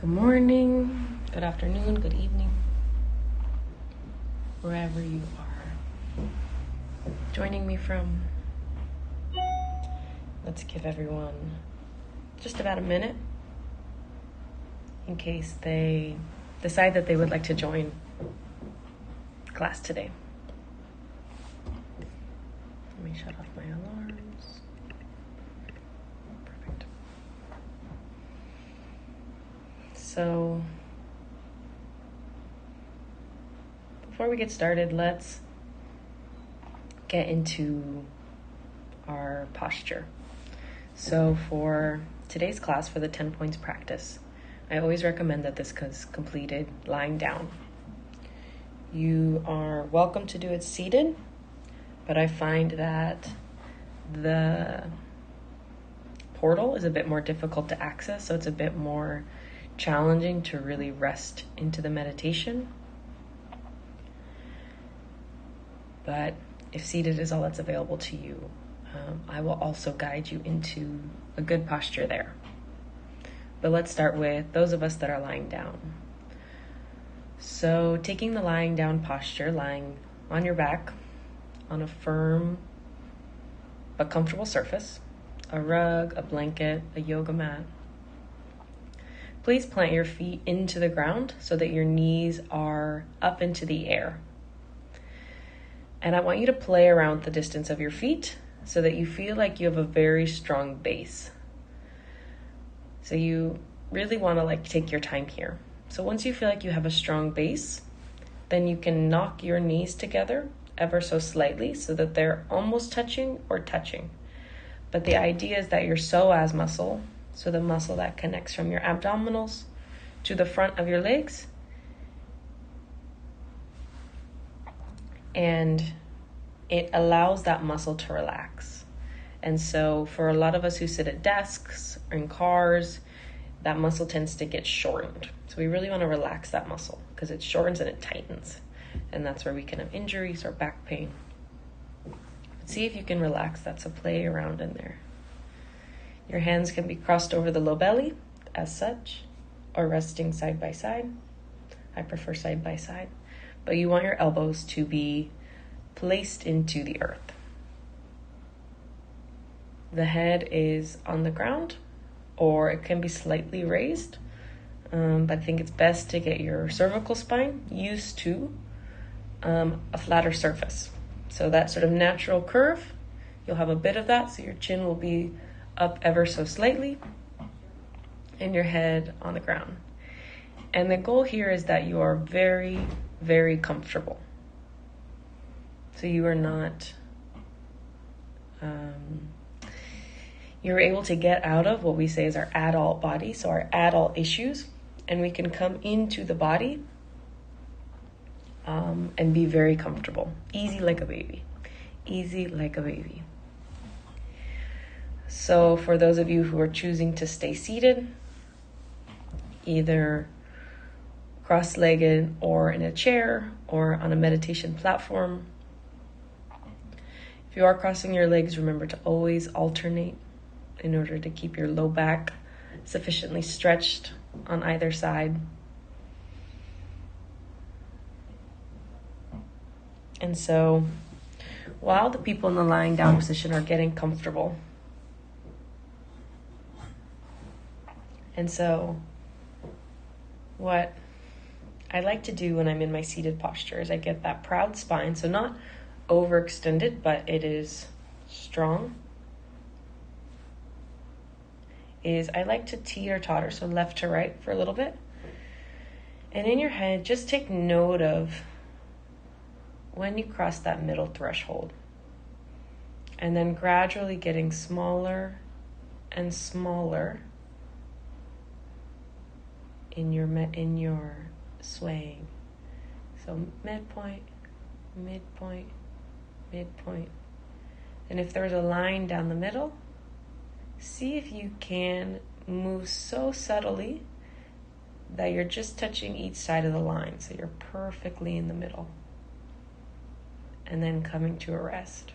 Good morning, good afternoon, good evening, wherever you are joining me from. Let's give everyone just about a minute in case they decide that they would like to join class today. Let me shut off my alarms. Perfect. So, before we get started, let's get into our posture. So for today's class, for the 10 points practice, I always recommend that this is completed lying down. You are welcome to do it seated, but I find that the portal is a bit more difficult to access, so it's a bit more challenging to really rest into the meditation. But if seated is all that's available to you, I will also guide you into a good posture there. But let's start with those of us that are lying down. So taking the lying down posture, lying on your back on a firm but comfortable surface, a rug, a blanket, a yoga mat. Please plant your feet into the ground so that your knees are up into the air. And I want you to play around the distance of your feet so that you feel like you have a very strong base. So you really want to take your time here. So once you feel like you have a strong base, then you can knock your knees together ever so slightly so that they're almost touching or touching. But the idea is that your psoas muscle, so the muscle that connects from your abdominals to the front of your legs, and it allows that muscle to relax. And so for a lot of us who sit at desks or in cars, that muscle tends to get shortened. So we really want to relax that muscle because it shortens and it tightens. And that's where we can have injuries or back pain. See if you can relax that, so play around in there. Your hands can be crossed over the low belly as such, or resting side by side. I prefer side by side. But you want your elbows to be placed into the earth. The head is on the ground, or it can be slightly raised. But I think it's best to get your cervical spine used to a flatter surface. So that sort of natural curve, you'll have a bit of that, so your chin will be up ever so slightly, and your head on the ground. And the goal here is that you are very, very comfortable. So you are not, you're able to get out of what we say is our adult body, so our adult issues, and we can come into the body and be very comfortable. Easy like a baby. Easy like a baby. So for those of you who are choosing to stay seated, either cross-legged or in a chair or on a meditation platform, if you are crossing your legs, remember to always alternate in order to keep your low back sufficiently stretched on either side. And so while the people in the lying down position are getting comfortable, and so what I like to do when I'm in my seated posture is I get that proud spine, so not overextended, but it is strong, is I like to teeter-totter, so left to right for a little bit. And in your head, just take note of when you cross that middle threshold. And then gradually getting smaller and smaller in your swaying. So midpoint, midpoint, midpoint. And if there's a line down the middle, see if you can move so subtly that you're just touching each side of the line, so you're perfectly in the middle. And then coming to a rest.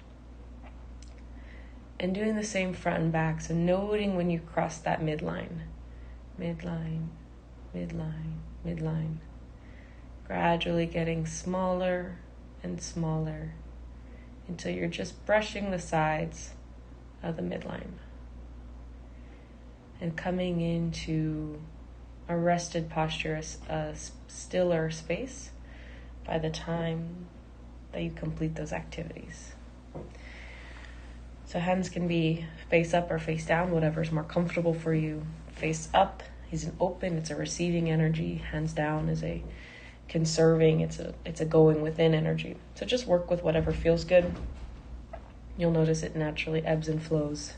And doing the same front and back, so noting when you cross that midline. Midline, midline, midline. Gradually getting smaller and smaller until you're just brushing the sides of the midline. And coming into a rested posture, a stiller space by the time that you complete those activities. So hands can be face up or face down, whatever's more comfortable for you. Face up is an open, it's a receiving energy. Hands down is a conserving, it's a going within energy. So just work with whatever feels good. You'll notice it naturally ebbs and flows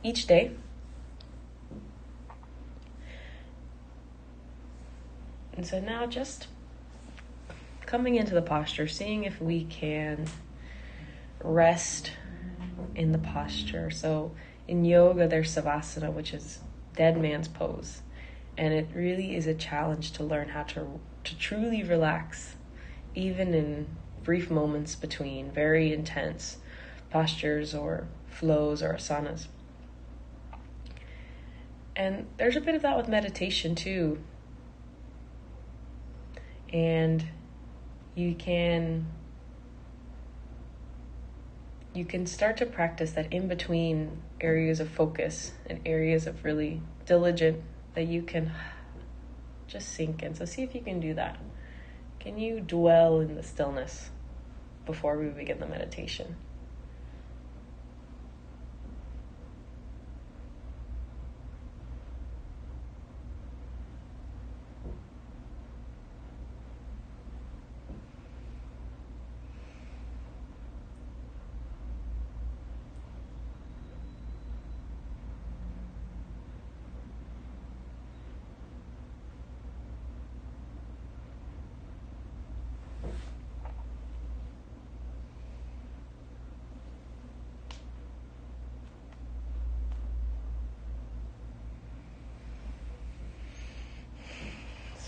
each day. And so now just coming into the posture, seeing if we can rest in the posture. So in yoga, there's Savasana, which is dead man's pose. And it really is a challenge to learn how to truly relax, even in brief moments between very intense postures or flows or asanas. And there's a bit of that with meditation too. And you can start to practice that in between areas of focus and areas of really diligent that you can just sink in. So see if you can do that. Can you dwell in the stillness before we begin the meditation?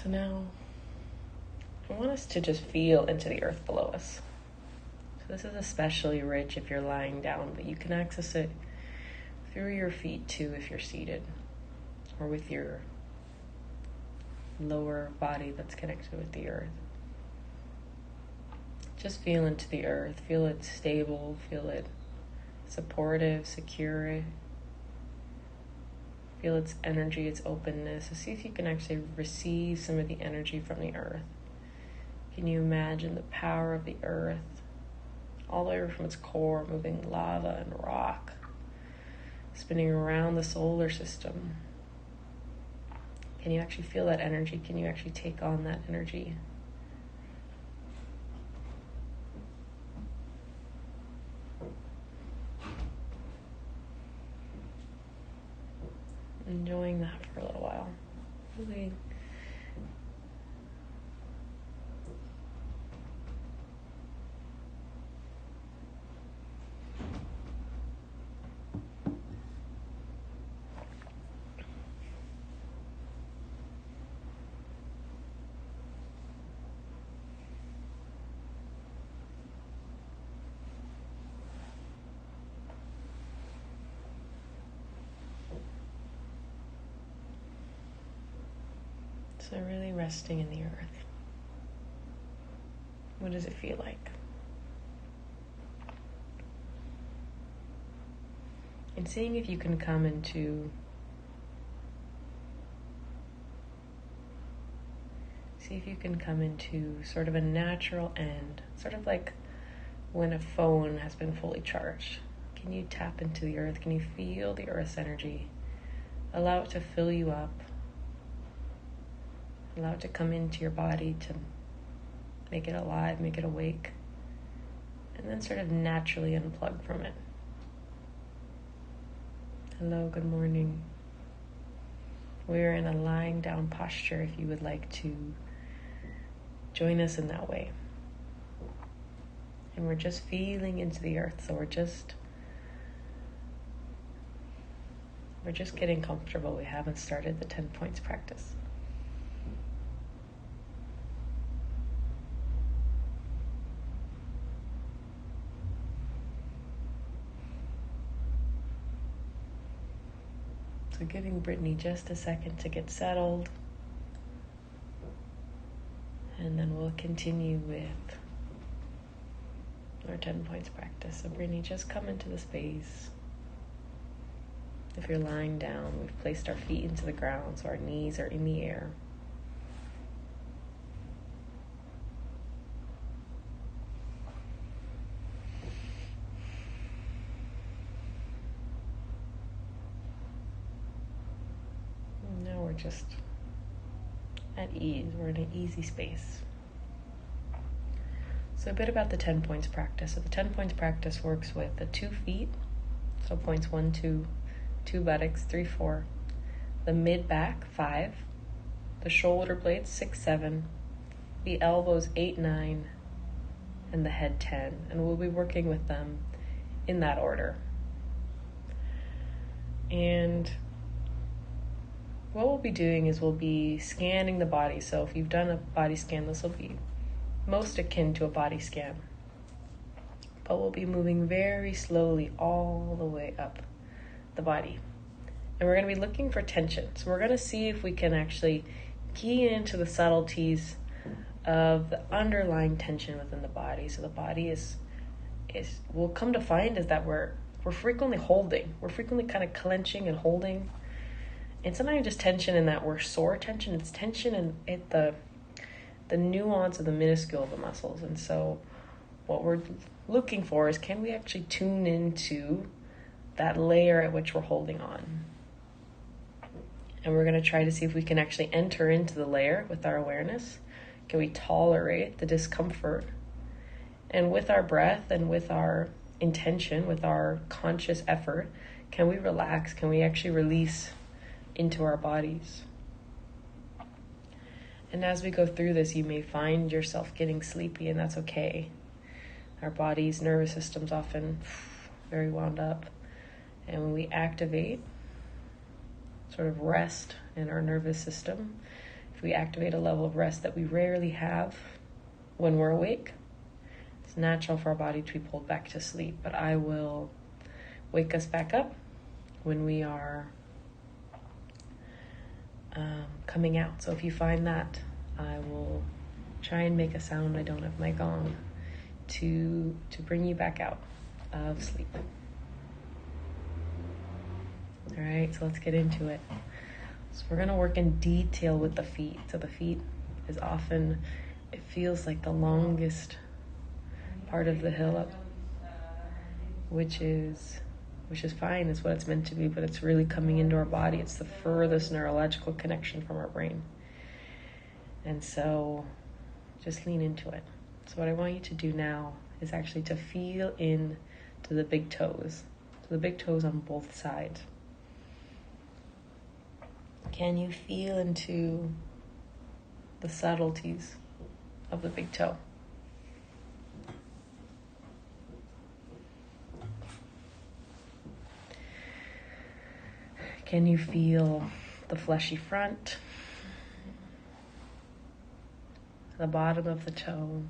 So now, I want us to just feel into the earth below us. So this is especially rich if you're lying down, but you can access it through your feet too if you're seated, or with your lower body that's connected with the earth. Just feel into the earth, feel it stable, feel it supportive, secure. Feel its energy, its openness. So see if you can actually receive some of the energy from the earth. Can you imagine the power of the earth all the way from its core, moving lava and rock, spinning around the solar system? Can you actually feel that energy? Can you actually take on that energy? Enjoying that for a little while. Really So really resting in the earth. What does it feel like? And seeing if you can come into sort of a natural end, sort of like when a phone has been fully charged. Can you tap into the earth? Can you feel the earth's energy? Allow it to fill you up. Allow it to come into your body to make it alive, make it awake, and then sort of naturally unplug from it. Hello, good morning. We're in a lying down posture if you would like to join us in that way. And we're just feeling into the earth, so we're just getting comfortable. We haven't started the 10 points practice. So giving Brittany just a second to get settled. And then we'll continue with our 10 points practice. So Brittany, just come into the space. If you're lying down, we've placed our feet into the ground so our knees are in the air. And now we're just at ease. We're in an easy space. So a bit about the 10 points practice. So the 10 points practice works with the 2 feet. So points 1, 2, 2 buttocks, 3, 4. The mid back, 5. The shoulder blades, 6, 7. The elbows, 8, 9. And the head, 10. And we'll be working with them in that order. And what we'll be doing is we'll be scanning the body. So if you've done a body scan, this will be most akin to a body scan. But we'll be moving very slowly all the way up the body. And we're going to be looking for tension. So we're going to see if we can actually key into the subtleties of the underlying tension within the body. So the body is we'll come to find is that we're frequently holding. We're frequently kind of clenching and holding. And sometimes just tension in that we're sore tension. It's tension in the nuance of the minuscule of the muscles. And so what we're looking for is, can we actually tune into that layer at which we're holding on? And we're going to try to see if we can actually enter into the layer with our awareness. Can we tolerate the discomfort? And with our breath and with our intention, with our conscious effort, can we relax? Can we actually release into our bodies? And as we go through this, you may find yourself getting sleepy, and that's okay. Our body's nervous system's often very wound up. And when we activate sort of rest in our nervous system, if we activate a level of rest that we rarely have when we're awake, it's natural for our body to be pulled back to sleep. But I will wake us back up when we are coming out. So if you find that, I will try and make a sound. I don't have my gong to bring you back out of sleep. All right, so let's get into it. So we're going to work in detail with the feet. So the feet is often, it feels like the longest part of the hill up, which is fine. It's what it's meant to be, but it's really coming into our body. It's the furthest neurological connection from our brain. And so just lean into it. So what I want you to do now is actually to feel in to the big toes. So the big toes on both sides. Can you feel into the subtleties of the big toe? Can you feel the fleshy front, the bottom of the toe?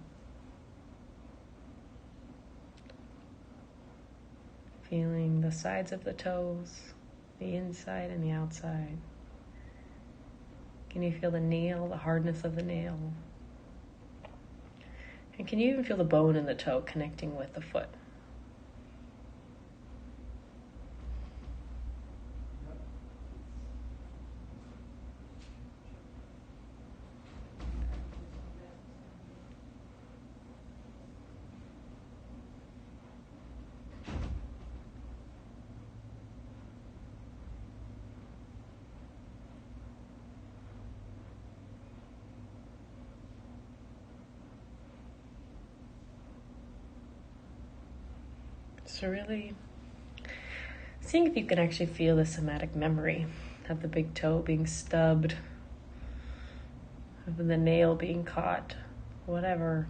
Feeling the sides of the toes, the inside and the outside. Can you feel the nail, the hardness of the nail? And can you even feel the bone in the toe connecting with the foot? So really seeing if you can actually feel the somatic memory of the big toe being stubbed, of the nail being caught, whatever.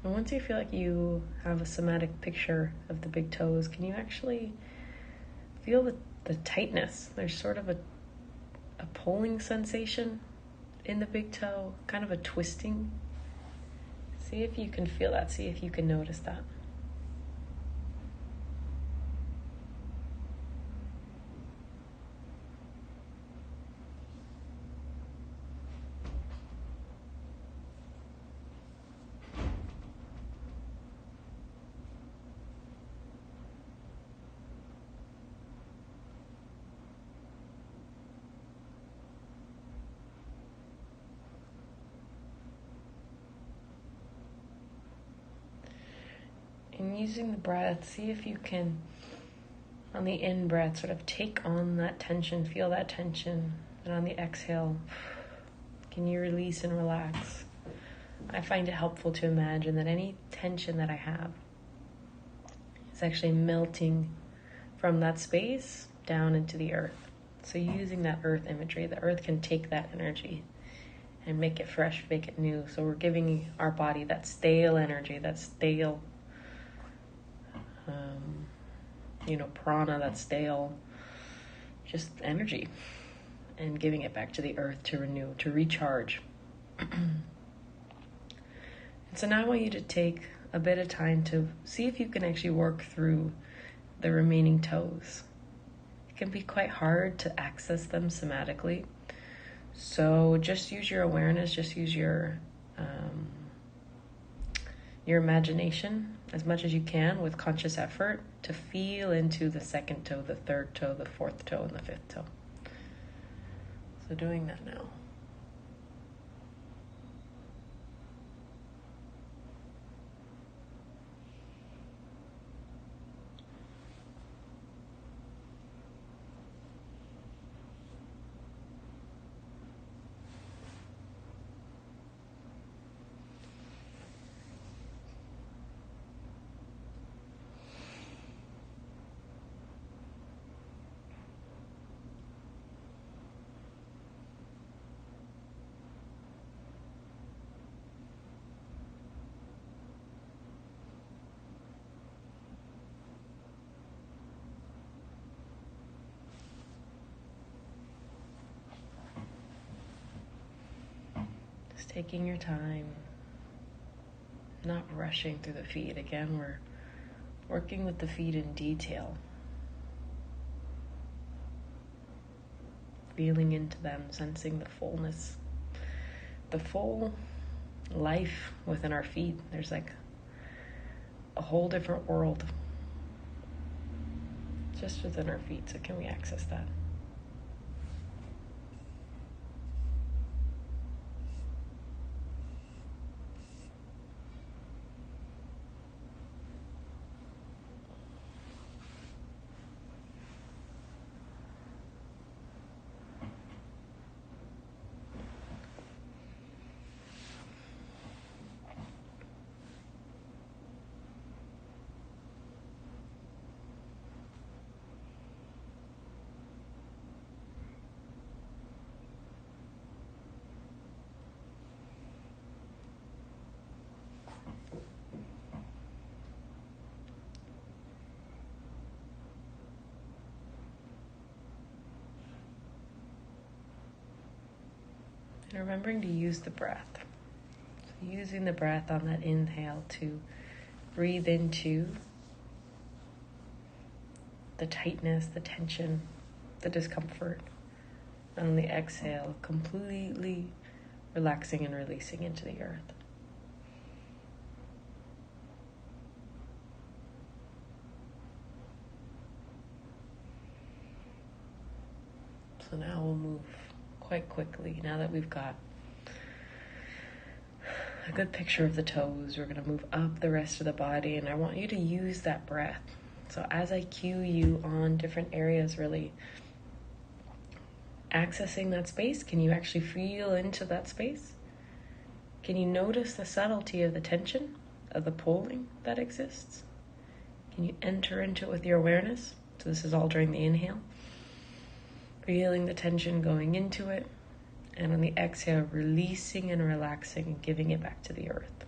And once you feel like you have a somatic picture of the big toes, can you actually feel the tightness? There's sort of a pulling sensation in the big toe, kind of a twisting. See if you can feel that. See if you can notice that. And using the breath, see if you can, on the in-breath, sort of take on that tension, feel that tension. And on the exhale, can you release and relax? I find it helpful to imagine that any tension that I have is actually melting from that space down into the earth. So using that earth imagery, the earth can take that energy and make it fresh, make it new. So we're giving our body that stale energy, that stale, prana, that stale, just energy, and giving it back to the earth to renew, to recharge. And so now I want you to take a bit of time to see if you can actually work through the remaining toes. It can be quite hard to access them somatically. So just use your awareness, just use your imagination as much as you can with conscious effort to feel into the second toe, the third toe, the fourth toe, and the fifth toe. So doing that now. Taking your time, not rushing through the feet. Again, we're working with the feet in detail, feeling into them, sensing the fullness, the full life within our feet. There's like a whole different world just within our feet. So can we access that? And remembering to use the breath. So using the breath on that inhale to breathe into the tightness, the tension, the discomfort. And on the exhale, completely relaxing and releasing into the earth. So now we'll move quite quickly. Now that we've got a good picture of the toes, we're going to move up the rest of the body, and I want you to use that breath. So as I cue you on different areas, really accessing that space, can you actually feel into that space? Can you notice the subtlety of the tension, of the pulling that exists? Can you enter into it with your awareness? So this is all during the inhale. Feeling the tension going into it, and on the exhale, releasing and relaxing and giving it back to the earth.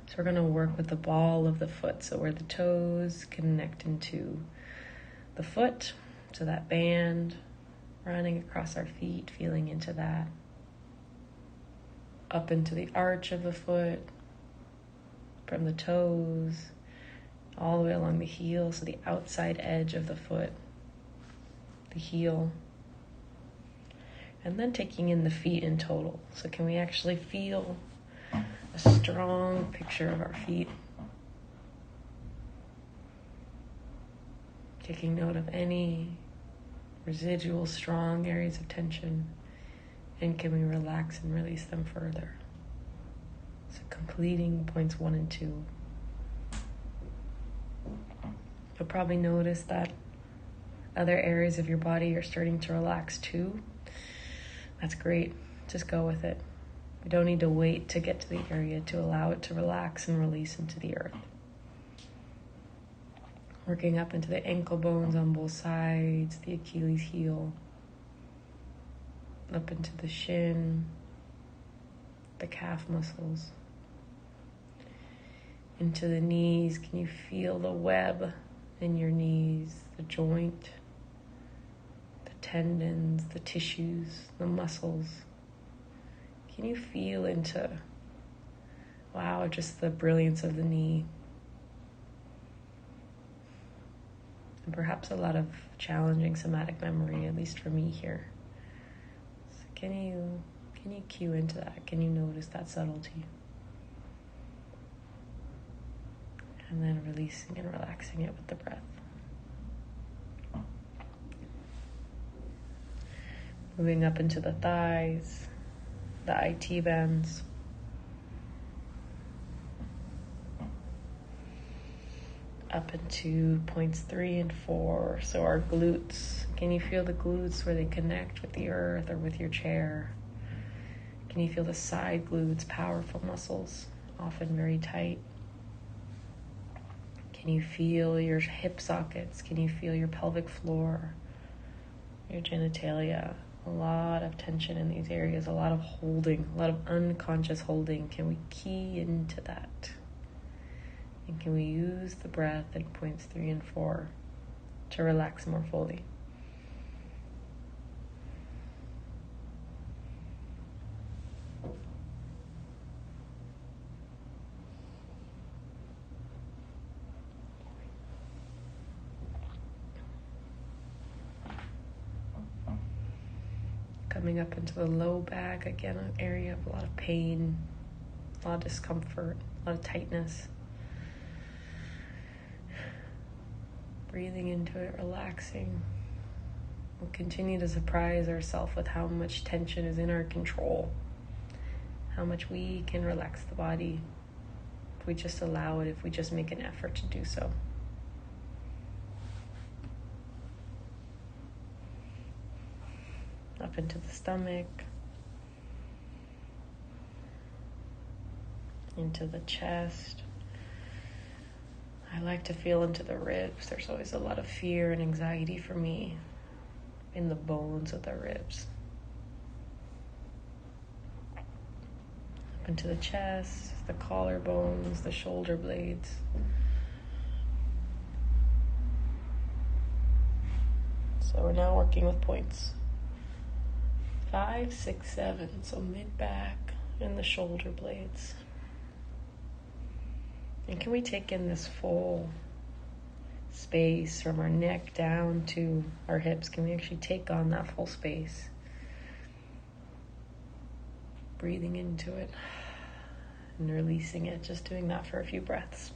So we're going to work with the ball of the foot, so where the toes connect into the foot, so that band running across our feet, feeling into that. Up into the arch of the foot, from the toes, all the way along the heel, so the outside edge of the foot, the heel, and then taking in the feet in total. So can we actually feel a strong picture of our feet? Taking note of any residual strong areas of tension, and can we relax and release them further? So completing points 1 and 2 You'll probably notice that other areas of your body are starting to relax too. That's great. Just go with it. We don't need to wait to get to the area to allow it to relax and release into the earth. Working up into the ankle bones on both sides, the Achilles heel, up into the shin, the calf muscles, into the knees. Can you feel the web in your knees, the joint, the tendons, the tissues, the muscles? Can you feel into, wow, just the brilliance of the knee? And perhaps a lot of challenging somatic memory, at least for me here. So can you cue into that? Can you notice that subtlety? And then releasing and relaxing it with the breath. Moving up into the thighs, the IT bands. Up into points 3 and 4. So our glutes. Can you feel the glutes where they connect with the earth or with your chair? Can you feel the side glutes, powerful muscles, often very tight? Can you feel your hip sockets? Can you feel your pelvic floor, your genitalia? A lot of tension in these areas, a lot of holding, a lot of unconscious holding. Can we key into that? And can we use the breath at points 3 and 4 to relax more fully? Coming up into the low back, again, an area of a lot of pain, a lot of discomfort, a lot of tightness. Breathing into it, relaxing. We'll continue to surprise ourselves with how much tension is in our control, how much we can relax the body if we just allow it, if we just make an effort to do so. Up into the stomach, into the chest. I like to feel into the ribs. There's always a lot of fear and anxiety for me in the bones of the ribs. Up into the chest, the collarbones, the shoulder blades. So we're now working with points 5, 6, 7. So mid-back and the shoulder blades. And can we take in this full space from our neck down to our hips? Can we actually take on that full space? Breathing into it and releasing it, just doing that for a few breaths.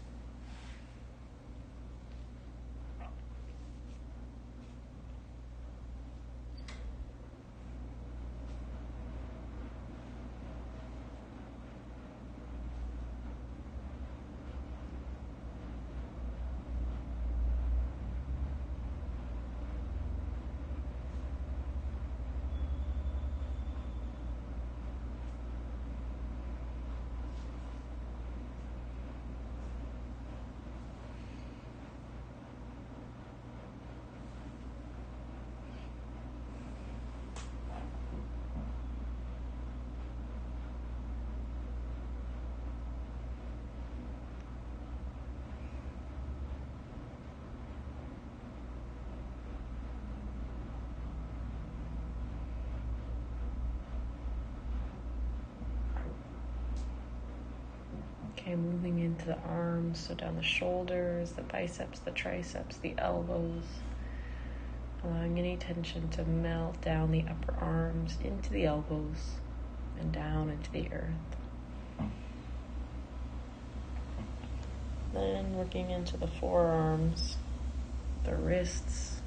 Okay, moving into the arms, so down the shoulders, the biceps, the triceps, the elbows. Allowing any tension to melt down the upper arms into the elbows and down into the earth. Then working into the forearms, the wrists.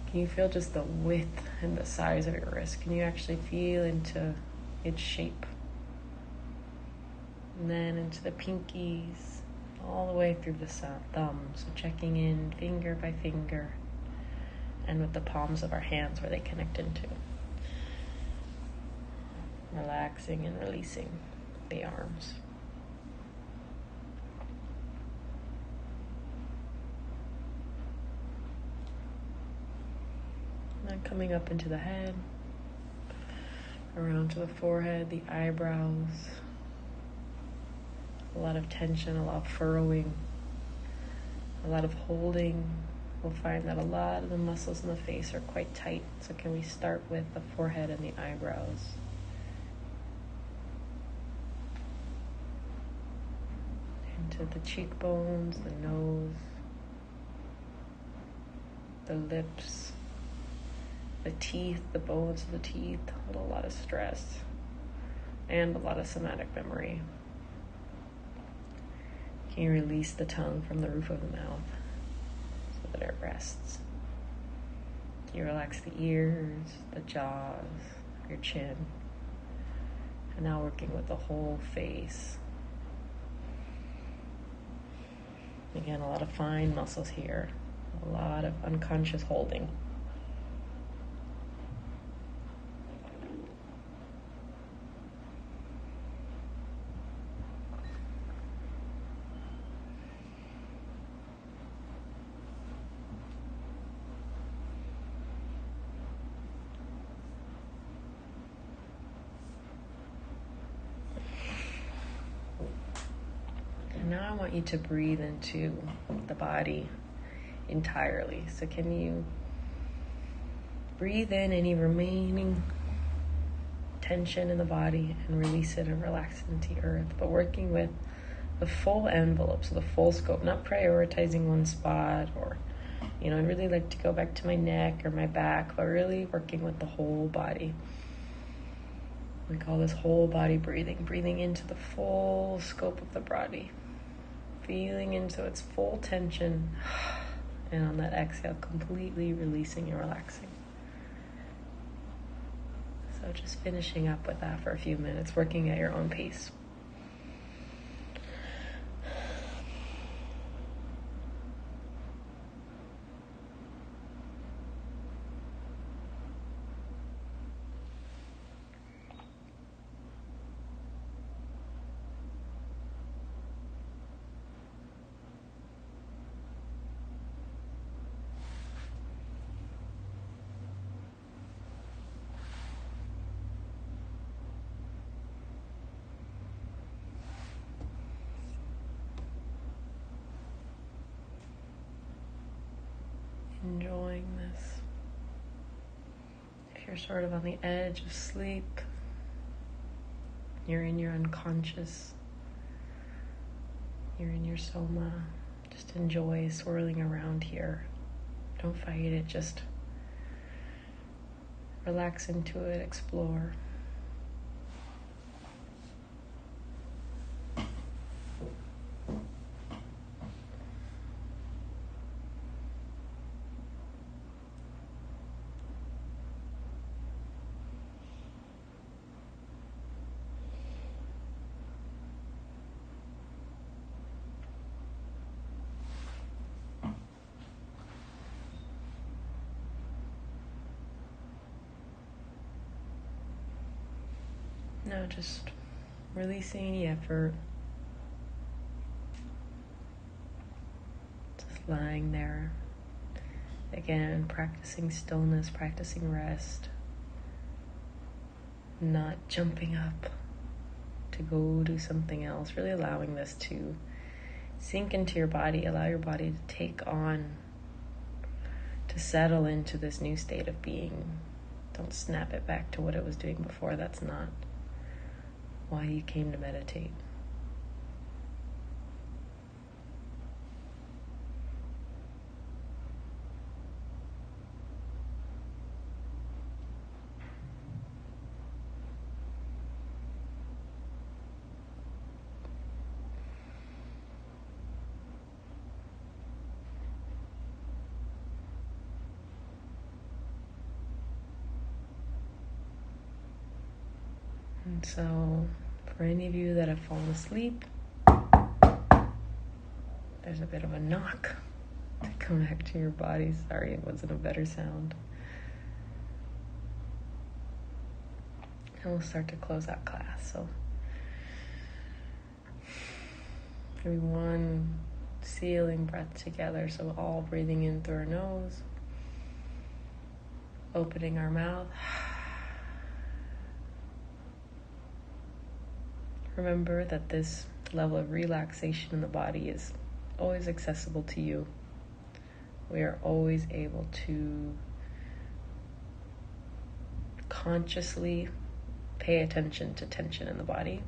Can you feel just the width and the size of your wrist? Can you actually feel into its shape? And then into the pinkies, all the way through the thumb. So checking in finger by finger and with the palms of our hands where they connect into. Relaxing and releasing the arms. And then coming up into the head, around to the forehead, the eyebrows. A lot of tension, a lot of furrowing, a lot of holding. We'll find that a lot of the muscles in the face are quite tight. So can we start with the forehead and the eyebrows? Into the cheekbones, the nose, the lips, the teeth, the bones of the teeth. A lot of stress and a lot of somatic memory. Can you release the tongue from the roof of the mouth so that it rests? Can you relax the ears, the jaws, your chin? And now working with the whole face. Again, a lot of fine muscles here, a lot of unconscious holding. Now I want you to breathe into the body entirely. So can you breathe in any remaining tension in the body and release it and relax it into the earth, but working with the full envelope, so the full scope, not prioritizing one spot or, I really like to go back to my neck or my back, but really working with the whole body. We call this whole body breathing into the full scope of the body. Feeling into its full tension, and on that exhale, completely releasing and relaxing. So just finishing up with that for a few minutes, working at your own pace. Enjoying this. If you're sort of on the edge of sleep, you're in your unconscious, you're in your soma, just enjoy swirling around here. Don't fight it, just relax into it, explore. Now just releasing any effort. Just lying there. Again, practicing stillness, practicing rest. Not jumping up to go do something else. Really allowing this to sink into your body. Allow your body to take on, to settle into this new state of being. Don't snap it back to what it was doing before. That's not why you came to meditate. And so, for any of you that have fallen asleep, There's a bit of a knock to come back to your body. Sorry, it wasn't a better sound. And we'll start to close out class. So maybe one sealing breath together. So all breathing in through our nose, opening our mouth. Remember that this level of relaxation in the body is always accessible to you. We are always able to consciously pay attention to tension in the body,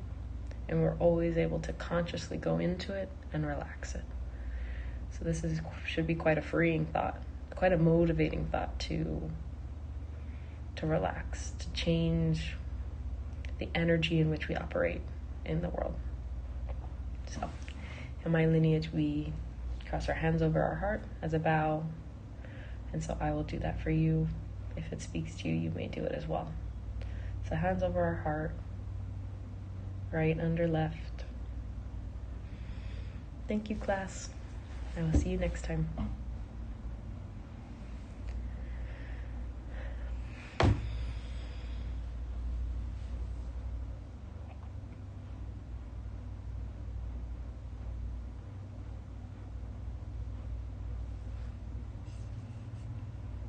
and we're always able to consciously go into it and relax it. So this should be quite a freeing thought, quite a motivating thought to relax, to change the energy in which we operate in the world. So in my lineage, we cross our hands over our heart as a bow, and so I will do that for you. If it speaks to you, you may do it as well. So hands over our heart, right under left. Thank you, class. I will see you next time.